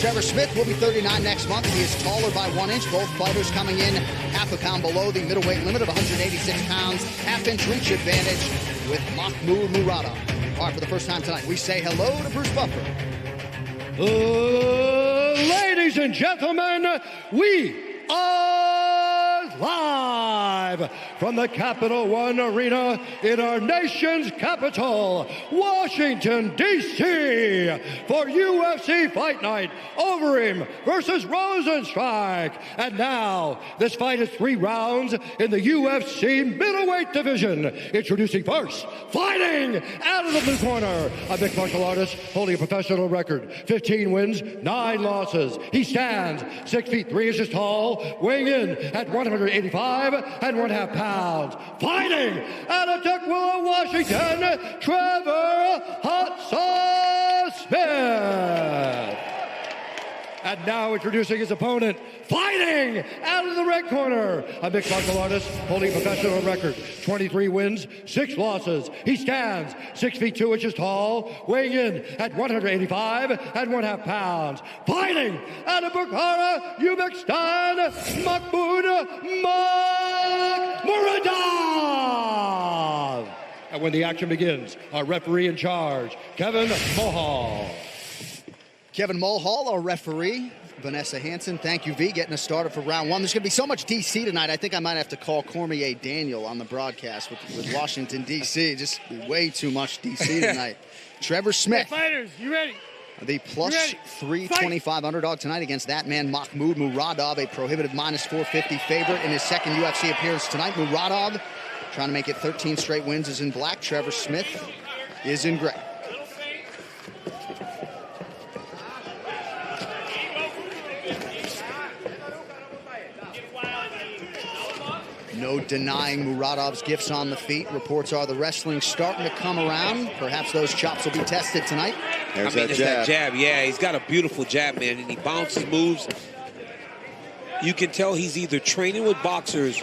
Trevor Smith will be 39 next month. He is taller by 1 inch. Both fighters coming in half a pound below the middleweight limit of 186 pounds. Half-inch reach advantage with Makhmud Muradov. All right, for the first time tonight, we say hello to Bruce Buffer. Ladies and gentlemen, we are live from the Capital One Arena in our nation's capital, Washington, D.C. for UFC Fight Night, Overeem versus Rosenstrike. And now, this fight is 3 rounds in the UFC middleweight division. Introducing first, fighting out of the blue corner, a mixed martial artist holding a professional record, 15 wins, 9 losses. He stands 6 feet 3 inches tall, weighing in at 185 and 1/2 pounds. Fighting out of Tukwila, Washington, Trevor Hot Sauce Smith. And now introducing his opponent, fighting out of the red corner, a mixed martial artist holding a professional record, 23 wins, 6 losses. He stands 6 feet 2 inches tall, weighing in at 185 and 1/2 pounds. Fighting out of Bukhara, Uzbekistan, Makhmud muradov. And when the action begins, our referee in charge, Kevin Mulhall. Kevin Mulhall, our referee. Vanessa Hansen, thank you, V, getting us started for round 1. There's going to be so much D.C. tonight, I think I might have to call Cormier Daniel on the broadcast with Washington, D.C. Just way too much D.C. tonight. Trevor Smith. Hey, fighters, you ready? The plus 325 underdog tonight against that man, Makhmud Muradov, a prohibitive minus 450 favorite in his second UFC appearance tonight. Muradov trying to make it 13 straight wins is in black. Trevor Smith is in gray. No denying Muradov's gifts on the feet. Reports are the wrestling's starting to come around. Perhaps those chops will be tested tonight. There's that jab. Yeah, he's got a beautiful jab, man, and he bounces moves. You can tell he's either training with boxers.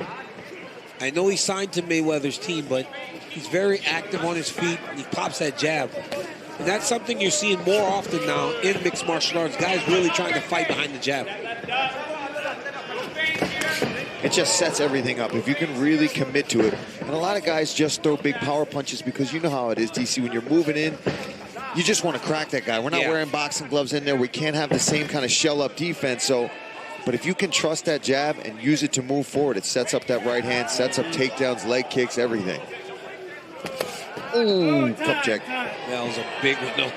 I know he's signed to Mayweather's team, but he's very active on his feet, and he pops that jab. And that's something you're seeing more often now in mixed martial arts. Guys really trying to fight behind the jab. It just sets everything up if you can really commit to it. And a lot of guys just throw big power punches because you know how it is, DC. When you're moving in, you just want to crack that guy. We're not wearing boxing gloves in there. We can't have the same kind of shell-up defense. So, but if you can trust that jab and use it to move forward, it sets up that right hand, sets up takedowns, leg kicks, everything. Ooh, cup check. That was a big one, though.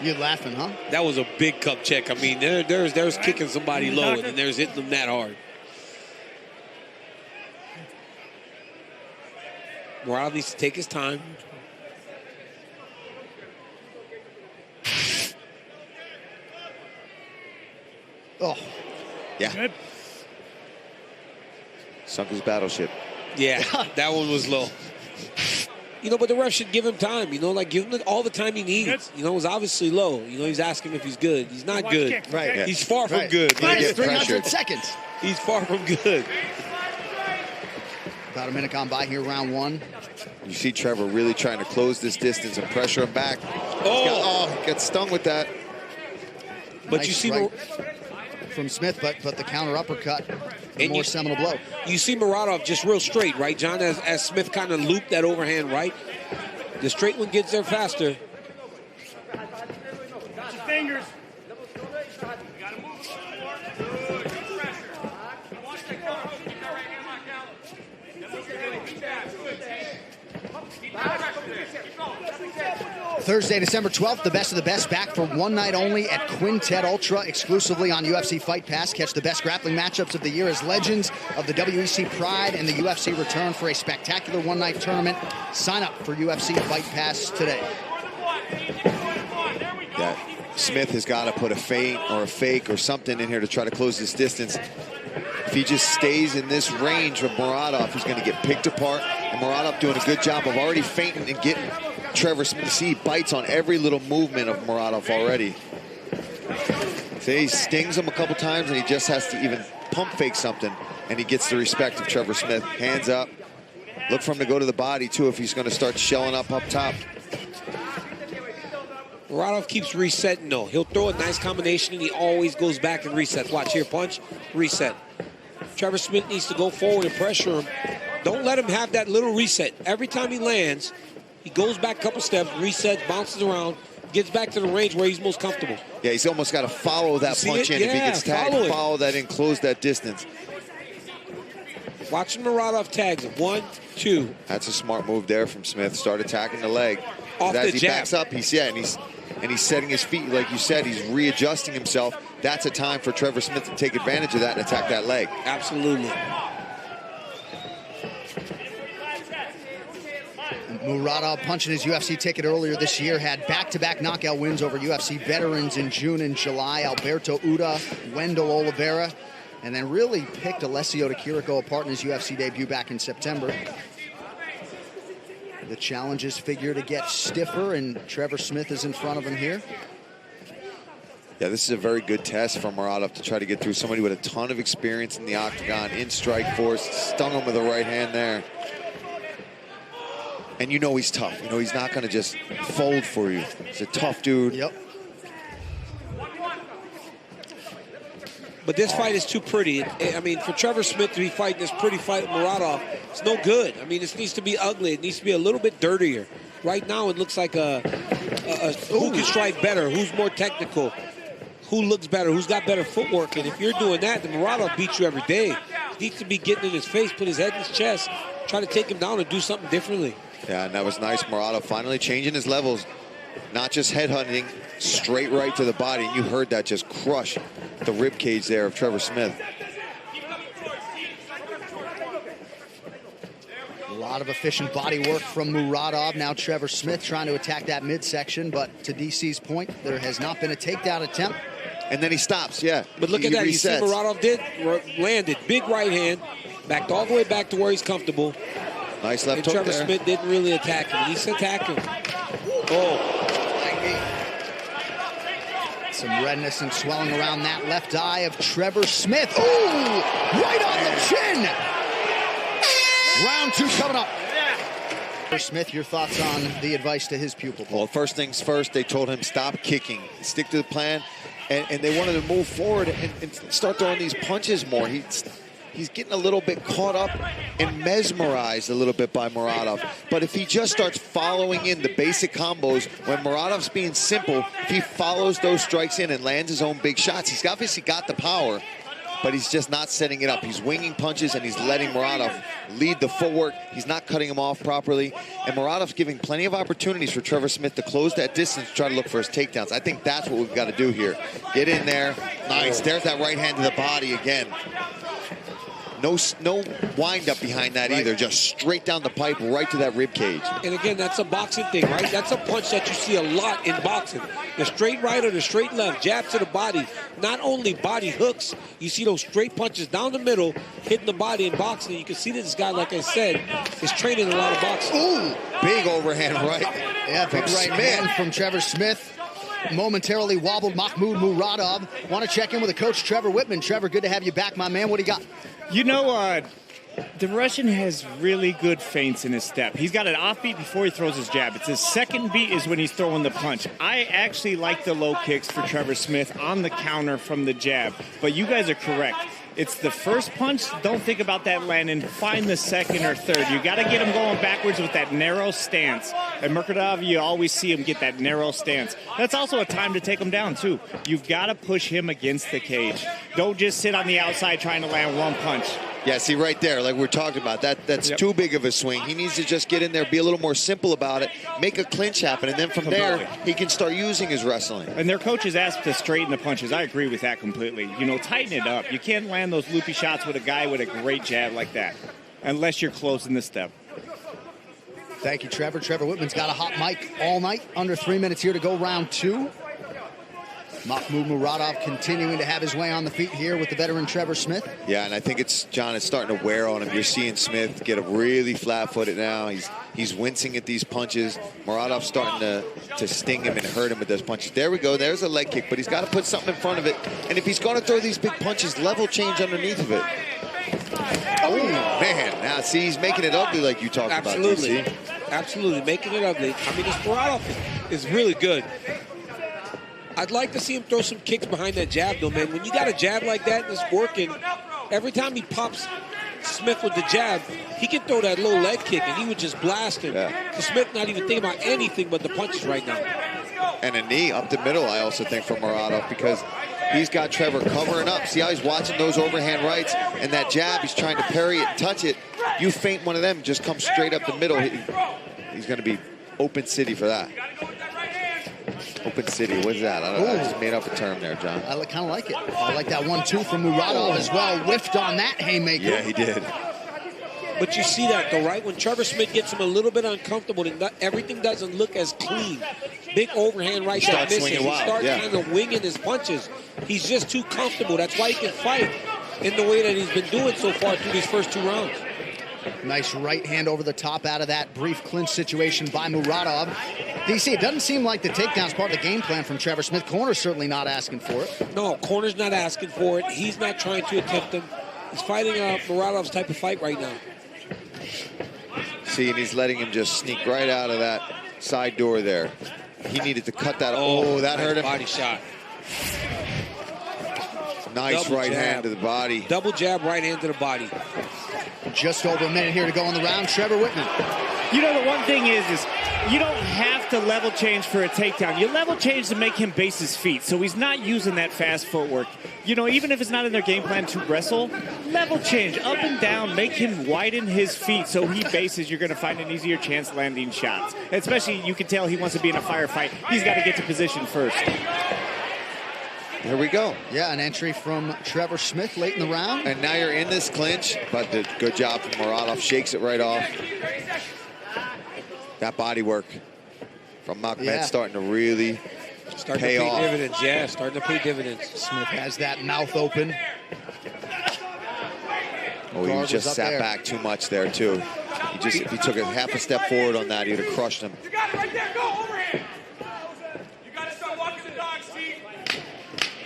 You're laughing, huh? That was a big cup check. I mean, there's kicking somebody low, and then there's hitting them that hard. Muradov needs to take his time. Oh. Yeah. Good. Sunk his battleship. Yeah, that one was low. You know, but the ref should give him time, you know, like give him all the time he needs. You know, it was obviously low. You know, he's asking if he's good. He's not good. Kicks, right. okay? He's far from good. Minus 300 seconds. He's far from good. About a minute gone by here, round 1. You see Trevor really trying to close this distance and pressure him back. He got stung with that. But Nice you see right from Smith, but the counter uppercut, the more seminal blow. You see Muradov just real straight, right, John? As Smith kind of looped that overhand right. The straight one gets there faster. Watch your fingers. Thursday, December 12th, the best of the best back for one night only at Quintet Ultra, exclusively on UFC Fight Pass. Catch the best grappling matchups of the year as legends of the WEC Pride and the UFC return for a spectacular one-night tournament. Sign up for UFC Fight Pass today. Yeah, Smith has got to put a feint or a fake or something in here to try to close this distance. If he just stays in this range with Muradov, he's going to get picked apart. And Muradov doing a good job of already feinting and getting Trevor Smith. See, he bites on every little movement of Muradov already. So he stings him a couple times, and he just has to even pump fake something, and he gets the respect of Trevor Smith. Hands up. Look for him to go to the body, too, if he's going to start shelling up top. Muradov keeps resetting, though. He'll throw a nice combination, and he always goes back and resets. Watch here, punch, reset. Trevor Smith needs to go forward and pressure him. Don't let him have that little reset. Every time he lands, he goes back a couple steps, resets, bounces around, gets back to the range where he's most comfortable. Yeah, he's almost got to follow that punch in. Yeah, if he gets tagged, follow that in, close that distance. Watching Muradov tags him. 1, 2. That's a smart move there from Smith. Start attacking the leg. Off as the he jab. backs up, he's setting his feet, like you said. He's readjusting himself. That's a time for Trevor Smith to take advantage of that and attack that leg. Absolutely. Muradov, punching his UFC ticket earlier this year, had back-to-back knockout wins over UFC veterans in June and July. Alberto Uda, Wendell Oliveira, and then really picked Alessio de Chirico apart in his UFC debut back in September. The challenges figure to get stiffer, and Trevor Smith is in front of him here. Yeah, this is a very good test for Muradov to try to get through somebody with a ton of experience in the octagon, in strike force. Stung him with the right hand there. And you know he's tough. You know he's not going to just fold for you. He's a tough dude. Yep. But this fight is too pretty. I mean, for Trevor Smith to be fighting this pretty fight with Muradov, it's no good. I mean, this needs to be ugly. It needs to be a little bit dirtier. Right now, it looks like who can strike better, who's more technical, who looks better, who's got better footwork. And if you're doing that, then Muradov beats you every day. He needs to be getting in his face, put his head in his chest, try to take him down and do something differently. Yeah, and that was nice. Muradov finally changing his levels. Not just headhunting, straight right to the body. And you heard that just crush the rib cage there of Trevor Smith. A lot of efficient body work from Muradov. Now Trevor Smith trying to attack that midsection, but to DC's point, there has not been a takedown attempt. And then he stops, yeah. But look at that. You see Muradov landed. Big right hand, backed all the way back to where he's comfortable. Nice left hook there. Trevor Smith didn't really attack him. He's attacking him. Oh. Some redness and swelling around that left eye of Trevor Smith. Ooh! Right on the chin! Round 2 coming up. Smith, your thoughts on the advice to his pupil? Well, first things first, they told him stop kicking. Stick to the plan. And they wanted to move forward and start throwing these punches more. He's getting a little bit caught up and mesmerized a little bit by Muradov. But if he just starts following in the basic combos, when Muradov's being simple, if he follows those strikes in and lands his own big shots, he's obviously got the power, but he's just not setting it up. He's winging punches and he's letting Muradov lead the footwork. He's not cutting him off properly. And Muradov's giving plenty of opportunities for Trevor Smith to close that distance, try to look for his takedowns. I think that's what we've got to do here. Get in there. Nice. There's that right hand to the body again. No wind up behind that either. Just straight down the pipe, right to that rib cage. And again, that's a boxing thing, right? That's a punch that you see a lot in boxing. The straight right or the straight left, jab to the body. Not only body hooks, you see those straight punches down the middle, hitting the body in boxing. You can see that this guy, like I said, is training a lot of boxing. Ooh, big overhand right. Yeah, big right hand from Trevor Smith. Momentarily wobbled Makhmud Muradov. Want to check in with the coach, Trevor Whitman. Trevor, good to have you back, my man. What do you got? You know, the Russian has really good feints in his step. He's got an offbeat before he throws his jab. It's his second beat is when he's throwing the punch. I actually like the low kicks for Trevor Smith on the counter from the jab. But you guys are correct. It's the first punch. Don't think about that landing. Find the second or third. You got to get him going backwards with that narrow stance. And Muradov, you always see him get that narrow stance. That's also a time to take him down, too. You've got to push him against the cage. Don't just sit on the outside trying to land one punch. Yeah, see right there, like we're talking about, that's too big of a swing. He needs to just get in there, be a little more simple about it, make a clinch happen, and then from there, he can start using his wrestling. And their coaches asked to straighten the punches. I agree with that completely. You know, tighten it up. You can't land those loopy shots with a guy with a great jab like that, unless you're closing the step. Thank you, Trevor. Trevor Whitman's got a hot mic all night. Under 3 minutes here to go, round 2. Makhmud Muradov continuing to have his way on the feet here with the veteran Trevor Smith. Yeah, and I think it's starting to wear on him. You're seeing Smith get really flat-footed now. He's wincing at these punches. Muradov's starting to sting him and hurt him with those punches. There we go. There's a leg kick, but he's got to put something in front of it. And if he's going to throw these big punches, level change underneath of it. Oh, man. Now, see, he's making it ugly like you talked about. Absolutely, making it ugly. I mean, this Muradov is really good. I'd like to see him throw some kicks behind that jab, though, man. When you got a jab like that and it's working, every time he pops Smith with the jab, he can throw that low leg kick, and he would just blast him. Yeah. So Smith not even thinking about anything but the punches right now. And a knee up the middle, I also think, from Muradov, because he's got Trevor covering up. See how he's watching those overhand rights? And that jab, he's trying to parry it and touch it. You feint one of them, just come straight up the middle. He's going to be open city for that. Open city, what is that? I just made up a term there, John. I kind of like it. I like that 1-2 from Muradov as well. Whiffed on that haymaker. Yeah, he did. But you see that, though, right? When Trevor Smith gets him a little bit uncomfortable, and everything doesn't look as clean. Big overhand right that misses. He starts kind of winging his punches. He's just too comfortable. That's why he can fight in the way that he's been doing so far through these first 2 rounds. Nice right hand over the top out of that brief clinch situation by Muradov. DC, it doesn't seem like the takedown's part of the game plan from Trevor Smith. Corner's certainly not asking for it. No, corner's not asking for it. He's not trying to attempt him. He's fighting Muradov's type of fight right now. See, and he's letting him just sneak right out of that side door there. He needed to cut that. Oh, that hurt him. Body shot. Nice Double right jab. hand to the body. Double jab, right hand to the body. Just over a minute here to go in the round. Trevor Whitman. You know, the one thing is you don't have to level change for a takedown. You level change to make him base his feet, so he's not using that fast footwork. You know, even if it's not in their game plan to wrestle, level change up and down, make him widen his feet so he bases. You're going to find an easier chance landing shots. Especially, you can tell he wants to be in a firefight. He's got to get to position first. Here we go. Yeah, an entry from Trevor Smith late in the round. And now you're in this clinch, but the good job from Muradov. Shakes it right off. That body work from Makhmud starting to really pay off. Dividends, yeah, starting to pay dividends. Smith has that mouth open. Oh, he just sat back too much there, too. If he took a half a step forward on that, he would have crushed him. You got it right there, go overhand. You got to start walking the dog's feet.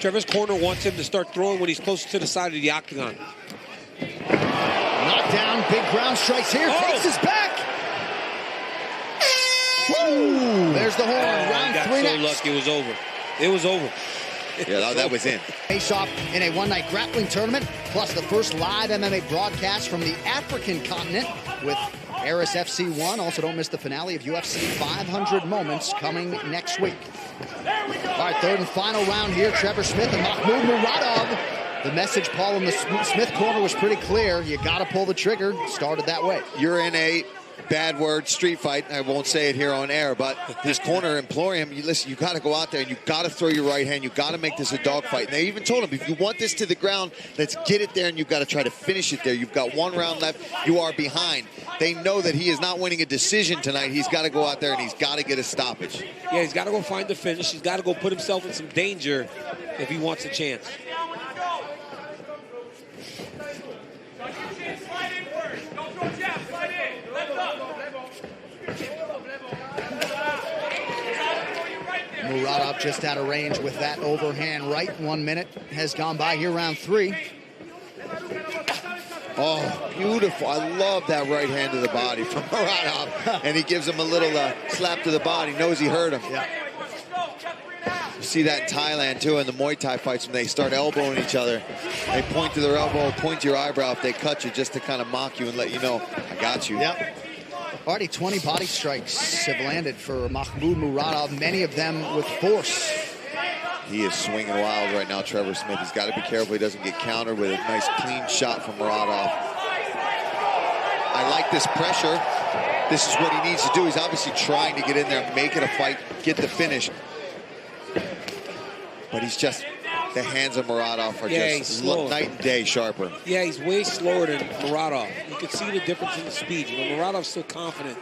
Trevor's corner wants him to start throwing when he's close to the side of the octagon. Knockdown, big ground strikes here, takes his back. Woo! There's the horn, round 3 next. So lucky, it was over. It was over. Yeah, that was in. Face-off in a one-night grappling tournament, plus the first live MMA broadcast from the African continent with Aris FC1. Also, don't miss the finale of UFC 500 Moments coming next week. All right, third and final round here. Trevor Smith and Makhmud Muradov. The message, Paul, in the Smith corner was pretty clear. You got to pull the trigger. Started that way. You're in a bad word street fight. I won't say it here on air, but his corner imploring him, listen, you got to go out there and you got to throw your right hand. You got to make this a dogfight. And they even told him, if you want this to the ground, let's get it there, and you've got to try to finish it there. You've got 1 round left. You are behind. They know that he is not winning a decision tonight. He's got to go out there and he's got to get a stoppage. Yeah, he's got to go find the finish. He's got to go put himself in some danger if he wants a chance. Muradov just out of range with that overhand right. 1 minute has gone by here, round 3. Oh, beautiful. I love that right hand to the body from Muradov. And he gives him a little slap to the body. Knows he hurt him. Yeah. You see that in Thailand, too, in the Muay Thai fights when they start elbowing each other. They point to their elbow, point to your eyebrow if they cut you, just to kind of mock you and let you know, I got you. Yep. Already 20 body strikes have landed for Makhmud Muradov, many of them with force. He is swinging wild right now, Trevor Smith. He's got to be careful he doesn't get countered with a nice clean shot from Muradov. I like this pressure. This is what he needs to do. He's obviously trying to get in there, make it a fight, get the finish. But he's just, the hands of Muradov are just night and day sharper. Yeah, he's way slower than Muradov. You can see the difference in the speed. You know, Muradov's still confident,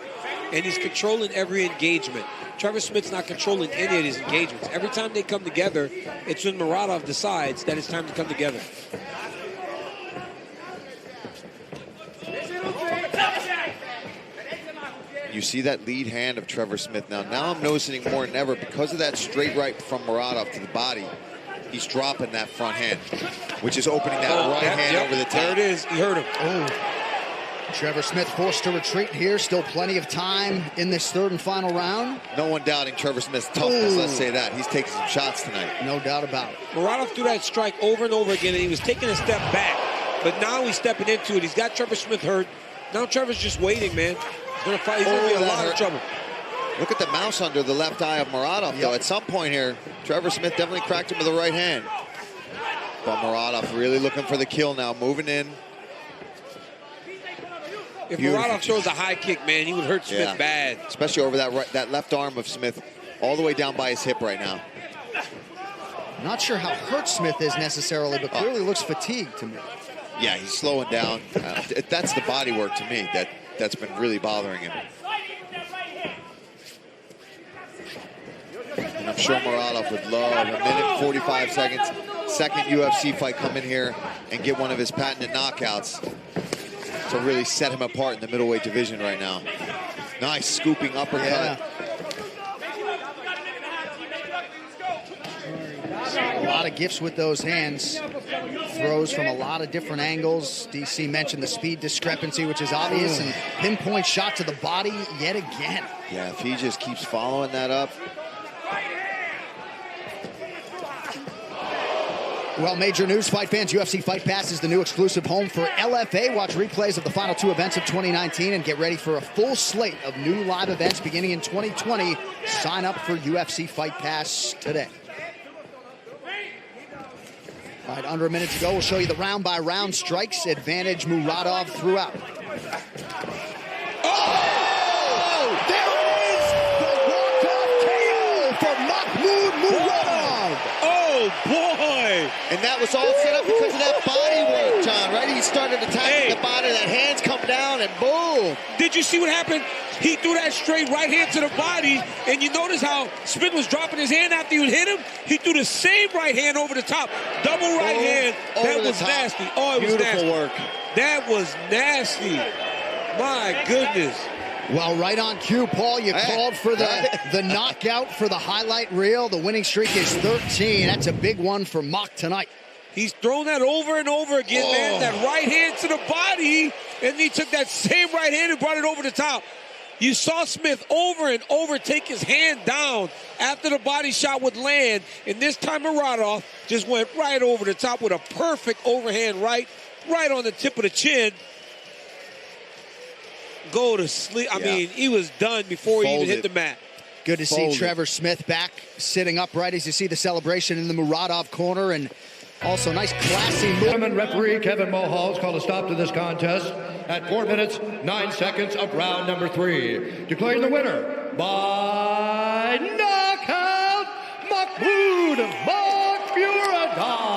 and he's controlling every engagement. Trevor Smith's not controlling any of his engagements. Every time they come together, it's when Muradov decides that it's time to come together. You see that lead hand of Trevor Smith now. Now I'm noticing more than ever, because of that straight right from Muradov to the body, he's dropping that front hand, which is opening that right hand over the top. There it is. He hurt him. Oh. Trevor Smith forced to retreat here. Still plenty of time in this third and final round. No one doubting Trevor Smith's toughness, let's say that. He's taking some shots tonight. No doubt about it. Muradov threw that strike over and over again, and he was taking a step back. But now he's stepping into it. He's got Trevor Smith hurt. Now Trevor's just waiting, man. He's going to fight. He's going to be in a lot of trouble. Look at the mouse under the left eye of Muradov, though. At some point here, Trevor Smith definitely cracked him with the right hand. But Muradov really looking for the kill now, moving in. If Muradov throws a high kick, man, he would hurt Smith bad. Especially over that left arm of Smith, all the way down by his hip right now. Not sure how hurt Smith is necessarily, but clearly looks fatigued to me. Yeah, he's slowing down. That's the body work to me that's been really bothering him. And I'm sure Muradov would love a minute 45 seconds, second UFC fight, come in here and get one of his patented knockouts to really set him apart in the middleweight division right now. Nice scooping uppercut. Yeah. A lot of gifts with those hands. Throws from a lot of different angles. DC mentioned the speed discrepancy, which is obvious, and pinpoint shot to the body yet again. Yeah, if he just keeps following that up. Well, major news, fight fans. UFC Fight Pass is the new exclusive home for LFA. Watch replays of the final two events of 2019 and get ready for a full slate of new live events beginning in 2020. Sign up for UFC Fight Pass today. All right, under a minute to go. We'll show you the round-by-round strikes. Advantage Muradov throughout. Oh! There it is! The walk-off KO for Makhmud Muradov! Oh, boy! And that was all set up because of that body work, John, right? He started attacking the body, that hands come down, and boom! Did you see what happened? He threw that straight right hand to the body, and you notice how Smith was dropping his hand after he hit him? He threw the same right hand over the top. Double right hand. That was nasty. Oh, it was nasty. Beautiful work. That was nasty. My goodness. Well, right on cue, Paul. You called for the knockout for the highlight reel. The winning streak is 13. That's a big one for Mach tonight. He's thrown that over and over again, man. That right hand to the body, and he took that same right hand and brought it over the top. You saw Smith over and over take his hand down after the body shot would land, and this time Muradov just went right over the top with a perfect overhand right on the tip of the chin. Go to sleep. I mean, he was done before he even hit the mat. Good to see Trevor Smith back sitting upright as you see the celebration in the Muradov corner, and also nice classy movement. Referee Kevin Mulhall has called a stop to this contest at 4 minutes, 9 seconds of round number 3. Declaring the winner by knockout, Makhmud Muradov.